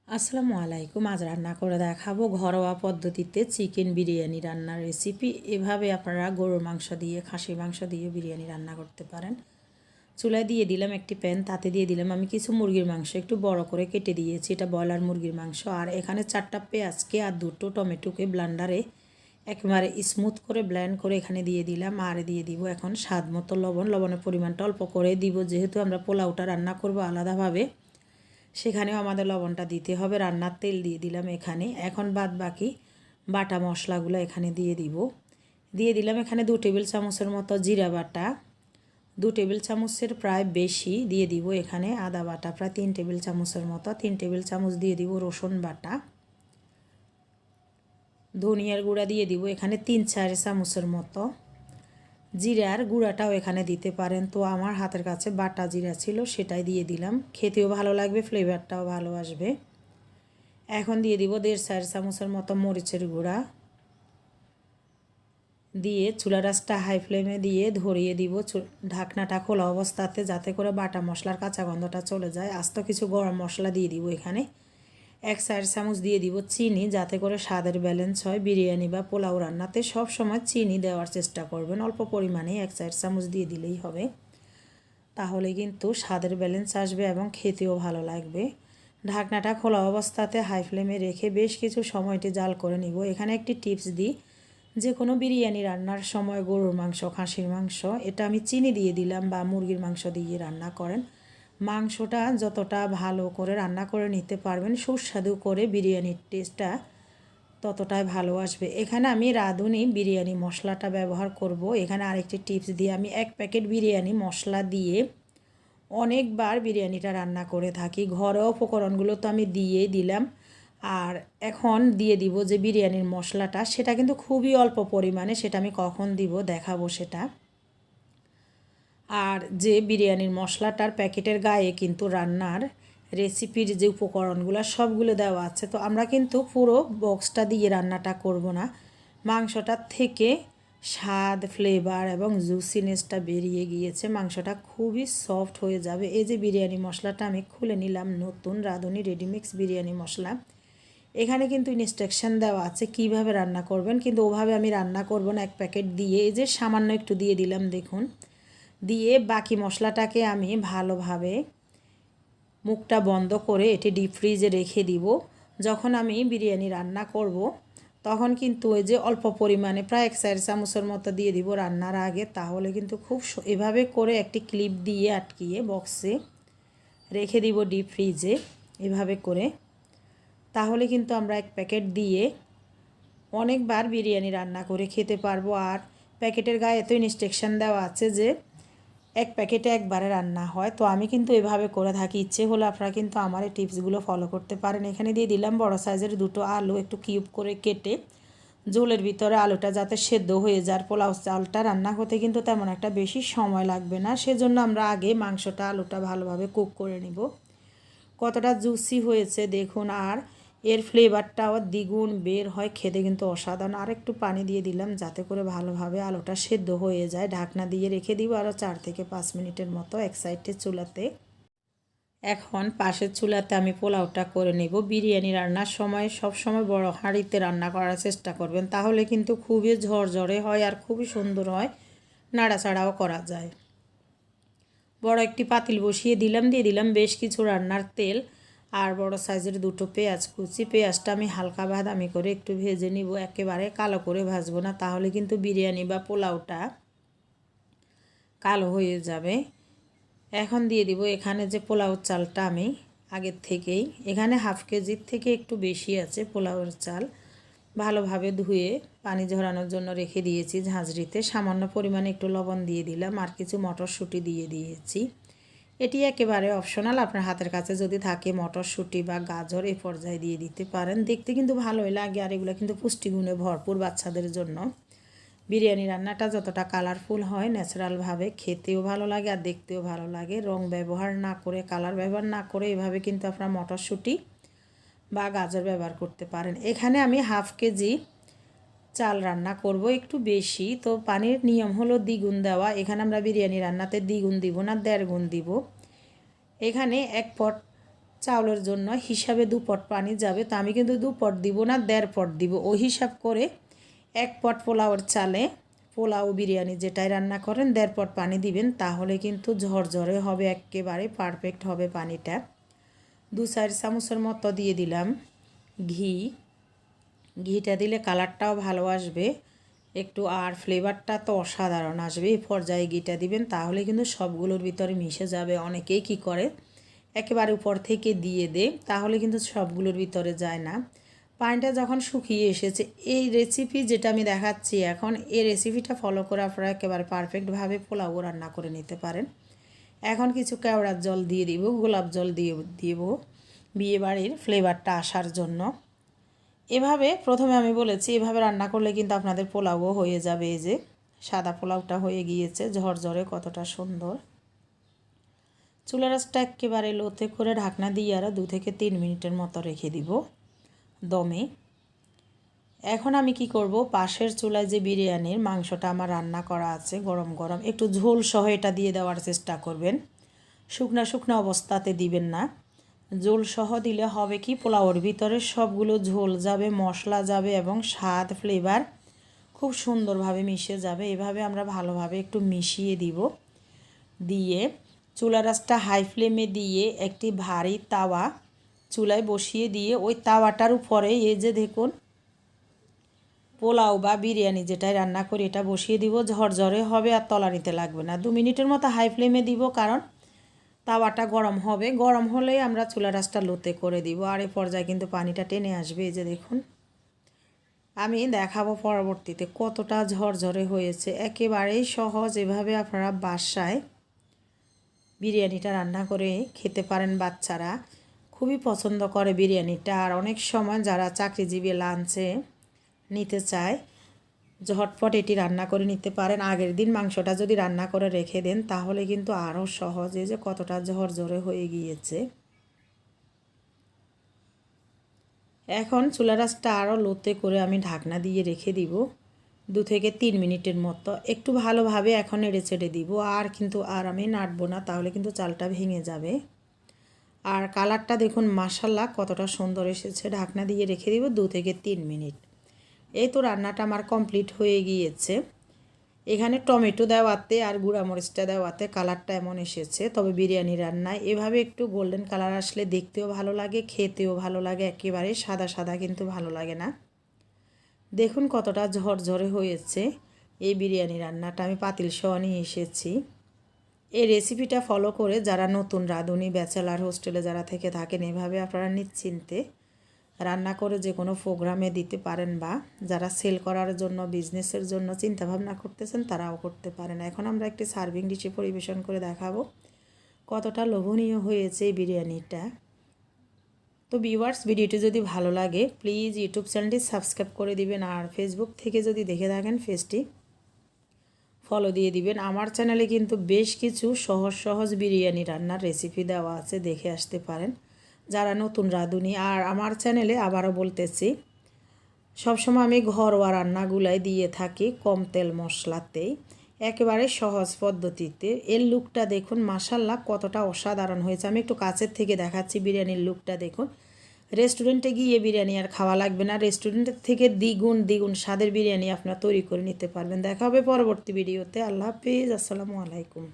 আসসালামু আলাইকুম। আজ রান্না করে দেখাবো ঘরোয়া পদ্ধতিতে চিকেন বিরিয়ানি রান্নার রেসিপি। এভাবে আপনারা গরুর মাংস দিয়ে, খাসির মাংস দিয়ে বিরিয়ানি রান্না করতে পারেন। চুলায় দিয়ে দিলাম একটি প্যান, তাতে দিয়ে দিলাম আমি কিছু মুরগির মাংস একটু বড় করে কেটে দিয়েছি। এটা ব্রয়লার মুরগির মাংস। আর এখানে 4টা পেঁয়াজকে আর 2টো টমেটোকে ব্লেন্ডারে একেবারে স্মুথ করে ব্লেন্ড করে এখানে দিয়ে দিলাম। আর দিয়ে দিব এখন স্বাদ মতো লবণ। লবণের পরিমাণটা অল্প করে দিব, যেহেতু আমরা পোলাওটা রান্না করব আলাদাভাবে, সেখানেও আমাদের লবণটা দিতে হবে। রান্নার তেল দিয়ে দিলাম এখানে। এখন বাদ বাকি বাটা মশলাগুলো এখানে দিয়ে দিলাম এখানে 2 টেবিল চামচের মতো জিরা বাটা, 2 টেবিল চামচের প্রায় বেশি দিয়ে দিব এখানে আদা বাটা, প্রায় 3 টেবিল চামচের মতো, 3 টেবিল চামচ দিয়ে দিব রসুন বাটা, ধনিয়ার গুঁড়া দিয়ে দিব এখানে 3-4 চামচের মতো, জিরার গুঁড়াটাও এখানে দিতে পারেন। তো আমার হাতের কাছে বাটা জিরা ছিল, সেটাই দিয়ে দিলাম। খেতেও ভালো লাগবে, ফ্লেভারটাও ভালো আসবে। এখন দিয়ে দিব 1.5-4 চামচের মতো মরিচের গুঁড়া দিয়ে চুলা রাসটা হাই ফ্লেমে দিয়ে ধরিয়ে দিব ঢাকনাটা খোলা অবস্থাতে, যাতে করে বাটা মশলার কাঁচা গন্ধটা চলে যায়। আস্ত কিছু গরম মশলা দিয়ে দিব এখানে। 1-4 চামচ দিয়ে দিব চিনি, যাতে করে স্বাদের ব্যালেন্স হয়। বিরিয়ানি বা পোলাও রান্নাতে সব সময় চিনি দেওয়ার চেষ্টা করবেন, অল্প পরিমাণে 1-4 চামচ দিয়ে দিলেই হবে। তাহলে কিন্তু স্বাদের ব্যালেন্স আসবে এবং খেতেও ভালো লাগবে। ঢাকনাটা খোলা অবস্থাতে হাই ফ্লেমে রেখে বেশ কিছু সময়টি জাল করে নিব। এখানে একটি টিপস দিই, যে কোনো বিরিয়ানি রান্নার সময় গরুর মাংস, খাসির মাংস, এটা আমি চিনি দিয়ে দিলাম, বা মুরগির মাংস দিয়ে রান্না করেন, মাংসটা যতটা ভালো করে রান্না করে নিতে পারবেন, সুস্বাদু করে বিরিয়ানির টেস্টটা ততটাই ভালো আসবে। এখানে আমি রাঁধুনি বিরিয়ানি মশলাটা ব্যবহার করব। এখানে আরেকটি টিপস দিয়ে, আমি 1 প্যাকেট বিরিয়ানি মশলা দিয়ে অনেকবার বিরিয়ানিটা রান্না করে থাকি। ঘরোয়া উপকরণগুলো তো আমি দিয়েই দিলাম। আর এখন দিয়ে দিব যে বিরিয়ানির মশলাটা, সেটা কিন্তু খুবই অল্প পরিমাণে, সেটা আমি কখন দিব দেখাবো সেটা। আর যে বিরিয়ানির মশলাটার প্যাকেটের গায়ে কিন্তু রান্নার রেসিপির যে উপকরণগুলো সবগুলো দেওয়া আছে। তো আমরা কিন্তু পুরো বক্সটা দিয়ে রান্নাটা করব না। মাংসটার থেকে স্বাদ, ফ্লেভার এবং জুসিনেসটা বেরিয়ে গিয়েছে, মাংসটা খুবই সফট হয়ে যাবে। এই যে বিরিয়ানি মশলাটা আমি খুলে নিলাম, নতুন রাঁধুনি রেডিমিক্স বিরিয়ানি মশলা। এখানে কিন্তু ইনস্ট্রাকশান দেওয়া আছে কিভাবে রান্না করবেন, কিন্তু ওভাবে আমি রান্না করব না। 1 প্যাকেট দিয়ে এই যে সামান্য একটু দিয়ে দিলাম, দেখুন, দিয়ে বাকি মশলাটাকে আমি ভালোভাবে মুখটা বন্ধ করে এটি ডিপ ফ্রিজে রেখে দিব। যখন আমি বিরিয়ানি রান্না করব, তখন কিন্তু ওই যে অল্প পরিমাণে প্রায় 1-4 চামচের মতো দিয়ে দিব রান্নার আগে। তাহলে কিন্তু খুব এভাবে করে একটি ক্লিপ দিয়ে আটকিয়ে বক্সে রেখে দিব ডিপ ফ্রিজে এভাবে করে। তাহলে কিন্তু আমরা 1 প্যাকেট দিয়ে অনেকবার বিরিয়ানি রান্না করে খেতে পারবো। আর প্যাকেটের গায়ে এত ইনস্ট্রাকশান দেওয়া আছে যে 1 প্যাকেটে একবারে রান্না হয়। তো আমি কিন্তু এভাবে করে থাকি। ইচ্ছে হলে আপনারা কিন্তু আমার এই টিপসগুলো ফলো করতে পারেন। এখানে দিয়ে দিলাম বড় সাইজের 2টো আলু, একটু কিউব করে কেটে, ঝোলের ভিতরে আলুটা যাতে সেদ্ধ হয়ে যায়। পোলাও চালটা রান্না হতে কিন্তু তেমন একটা বেশি সময় লাগবে না, সেজন্য আমরা আগে মাংসটা, আলুটা ভালোভাবে কুক করে নিব। কতটা জুসি হয়েছে দেখুন, আর এর ফ্লেভারটাও দ্বিগুণ বের হয়, খেতে কিন্তু অসাধারণ। আর একটু পানি দিয়ে দিলাম, যাতে করে ভালোভাবে আলুটা সেদ্ধ হয়ে যায়। ঢাকনা দিয়ে রেখে দিব আরও 4 থেকে 5 মিনিটের মতো এক সাইডে চুলাতে। এখন পাশের চুলাতে আমি পোলাওটা করে নেব। বিরিয়ানি রান্নার সময় সব সময় বড় হাঁড়িতে রান্না করার চেষ্টা করবেন, তাহলে কিন্তু খুবই ঝরঝরে হয় আর খুবই সুন্দর হয়, নাড়াচাড়াও করা যায়। বড় একটি পাতিল বসিয়ে দিলাম, দিয়ে দিলাম বেশ কিছু রান্নার তেল আর বড় সাইজের 2টো পেঁয়াজ কুচি। পেঁয়াজটা আমি হালকা বাদামি করে একটু ভেজে নিব, একেবারে কালো করে ভাজবো না, তাহলে কিন্তু বিরিয়ানি বা পোলাওটা কালো হয়ে যাবে। এখন দিয়ে দিব এখানে যে পোলাও চালটা আমি আগের থেকেই, এখানে হাফ কেজির থেকে একটু বেশি আছে পোলাওয়ের চাল, ভালোভাবে ধুয়ে পানি ঝরানোর জন্য রেখে দিয়েছি ঝাঁঝরিতে। সামান্য পরিমাণে একটু লবণ দিয়ে দিলাম, আর কিছু মটরশুঁটি দিয়ে দিয়েছি। এটি একেবারে অপশনাল, আপনার হাতের কাছে যদি থাকে মটরশুঁটি বা গাজর এই পর্যায়ে দিয়ে দিতে পারেন, দেখতে কিন্তু ভালোই লাগে। আর এগুলো কিন্তু পুষ্টিগুণে ভরপুর বাচ্চাদের জন্য। বিরিয়ানি রান্নাটা যতটা কালারফুল হয়, ন্যাচারালভাবে খেতেও ভালো লাগে আর দেখতেও ভালো লাগে। রং ব্যবহার না করে, কালার ব্যবহার না করে, এভাবে কিন্তু আপনারা মটরশুঁটি বা গাজর ব্যবহার করতে পারেন। এখানে আমি হাফ কেজি চাল রান্না করব, একটু বেশি, তো পানির নিয়ম হলো দ্বিগুণ দেওয়া। এখানে আমরা বিরিয়ানি রান্নাতে দ্বিগুণ দিব না, 1.5 গুণ দিব। এখানে 1 পট চাউলের জন্য হিসাবে 2 পট পানি যাবে, তো আমি কিন্তু 2 পট দিব না, 1.5 পট দিব। ওই হিসাব করে 1 পট পোলাওর চালে, পোলাও বিরিয়ানি যেটাই রান্না করেন 1.5 পট পানি দিবেন, তাহলে কিন্তু ঝরঝরে হবে, একেবারে পারফেক্ট হবে পানিটা। 2-4 চামচের মতো দিয়ে দিলাম ঘি। ঘিটা দিলে কালারটাও ভালো আসবে একটু, আর ফ্লেভারটা তো অসাধারণ আসবে। এই পর্যায়ে ঘিটা দিবেন, তাহলে কিন্তু সবগুলোর ভিতরে মিশে যাবে। অনেকেই কি করে একেবারে উপর থেকে দিয়ে দেয়, তাহলে কিন্তু সবগুলোর ভিতরে যায় না। পানিটা যখন শুকিয়ে এসেছে, এই রেসিপি যেটা আমি দেখাচ্ছি এখন, এই রেসিপিটা ফলো করে আপনারা একেবারে পারফেক্টভাবে পোলাও রান্না করে নিতে পারেন। এখন কিছু কেওড়ার জল দিয়ে দিব, গোলাপ জল দিয়ে দিব বিয়েবাড়ির ফ্লেভারটা আসার জন্য। এভাবে প্রথমে আমি বলেছি এভাবে রান্না করলে কিন্তু আপনাদের পোলাও হয়ে যাবে। এই যে সাদা পোলাওটা হয়ে গিয়েছে ঝরঝরে, কতটা সুন্দর। চুলার আঁচটা একেবারে লোতে করে ঢাকনা দিয়ে আরও 2 থেকে 3 মিনিটের মতো রেখে দিব দমে। এখন আমি কি করব, পাশের চুলায় যে বিরিয়ানির মাংসটা আমার রান্না করা আছে গরম গরম, একটু ঝোল সহ এটা দিয়ে দেওয়ার চেষ্টা করবেন। শুকনা শুকনা অবস্থাতে দিবেন না, ঝোল সহ দিলে হবে কি, পোলাওর ভিতরে সবগুলো ঝোল যাবে, মশলা যাবে এবং স্বাদ ফ্লেভার খুব সুন্দরভাবে মিশে যাবে। এভাবে আমরা ভালোভাবে একটু মিশিয়ে দিব। দিয়ে চুলার আঁচটা হাই ফ্লেমে দিয়ে একটি ভারী তাওয়া চুলায় বসিয়ে দিয়ে ওই তাওয়াটার উপরে এই যে দেখুন পোলাও বা বিরিয়ানি যেটাই রান্না করি এটা বসিয়ে দিব। ঝরঝরে হবে আর তলানিতে লাগবে না। 2 মিনিটের মতো হাই ফ্লেমে দিব, কারণ তাওয়াটা গরম হবে। গরম হলেই আমরা চুলার আঁচটা লোতে করে দিব। আর এই পর্যায়ে কিন্তু পানিটা টেনে আসবে। এই যে দেখুন, আমি দেখাবো পরবর্তীতে কতটা ঝরঝরে হয়েছে। একেবারেই সহজ, এভাবে আপনারা বাসায় বিরিয়ানিটা রান্না করে খেতে পারেন। বাচ্চারা খুবই পছন্দ করে বিরিয়ানিটা। আর অনেক সময় যারা চাকরিজীবী লাঞ্চে নিতে চায়, ঝটপট এটি রান্না করে নিতে পারেন। আগের দিন মাংসটা যদি রান্না করে রেখে দেন, তাহলে কিন্তু আরও সহজে যে কতটা ঝরঝরে হয়ে গিয়েছে। এখন চুলার আঁচটা আরও লোতে করে আমি ঢাকনা দিয়ে রেখে দিব 2 থেকে 3 মিনিটের মতো। একটু ভালোভাবে এখন নেড়ে চেড়ে দিব, আর কিন্তু আর আমি নাড়বো না, তাহলে কিন্তু চালটা ভেঙে যাবে। আর কালারটা দেখুন মাশাআল্লাহ কতটা সুন্দর এসেছে। ঢাকনা দিয়ে রেখে দিব 2 থেকে 3 মিনিট। এই তো রান্নাটা আমার কমপ্লিট হয়ে গিয়েছে। এখানে টমেটো দেওয়াতে আর গুঁড়ামরিচটা দেওয়াতে কালারটা এমন এসেছে। তবে বিরিয়ানি রান্নায় এভাবে একটু গোল্ডেন কালার আসলে দেখতেও ভালো লাগে, খেতেও ভালো লাগে। একেবারে সাদা সাদা কিন্তু ভালো লাগে না। দেখুন কতটা ঝরঝরে হয়েছে। এই বিরিয়ানি রান্নাটা আমি পাতিল সহ নিয়ে এসেছি। এই রেসিপিটা ফলো করে যারা নতুন রাঁধুনি, ব্যাচেলার, হোস্টেলে যারা থেকে থাকেন, এভাবে আপনারা নিশ্চিন্তে রান্না করে যে কোনো প্রোগ্রামে দিতে পারেন, বা যারা সেল করার জন্য, বিজনেসের জন্য চিন্তাভাবনা করতেছেন তারাও করতে পারেন। এখন আমরা একটি সার্ভিং ডিশে পরিবেশন করে দেখাবো কতটা লোভনীয় হয়েছে এই বিরিয়ানিটা। তো ভিউয়ার্স, ভিডিওটি যদি ভালো লাগে প্লিজ ইউটিউব চ্যানেলটি সাবস্ক্রাইব করে দিবেন, আর ফেসবুক থেকে যদি দেখে থাকেন পেজটি ফলো দিয়ে দিবেন। আমার চ্যানেলে কিন্তু বেশ কিছু সহজ সহজ বিরিয়ানি রান্নার রেসিপি দেওয়া আছে, দেখে আসতে পারেন যারা নতুন রাঁধুনি। আর আমার চ্যানেলে আবারও বলতেছি, সবসময় আমি ঘরোয়া রান্নাগুলাই দিয়ে থাকি কম তেল মশলাতেই, একেবারে সহজ পদ্ধতিতে। এর লুকটা দেখুন মাশাআল্লাহ কতটা অসাধারণ হয়েছে। আমি একটু কাছের থেকে দেখাচ্ছি বিরিয়ানির লুকটা দেখুন। রেস্টুরেন্টে গিয়ে বিরিয়ানি আর খাওয়া লাগবে না, রেস্টুরেন্টের থেকে দ্বিগুণ স্বাদের বিরিয়ানি আপনারা তৈরি করে নিতে পারবেন। দেখা হবে পরবর্তী ভিডিওতে। আল্লাহ হাফিজ, আসসালামু আলাইকুম।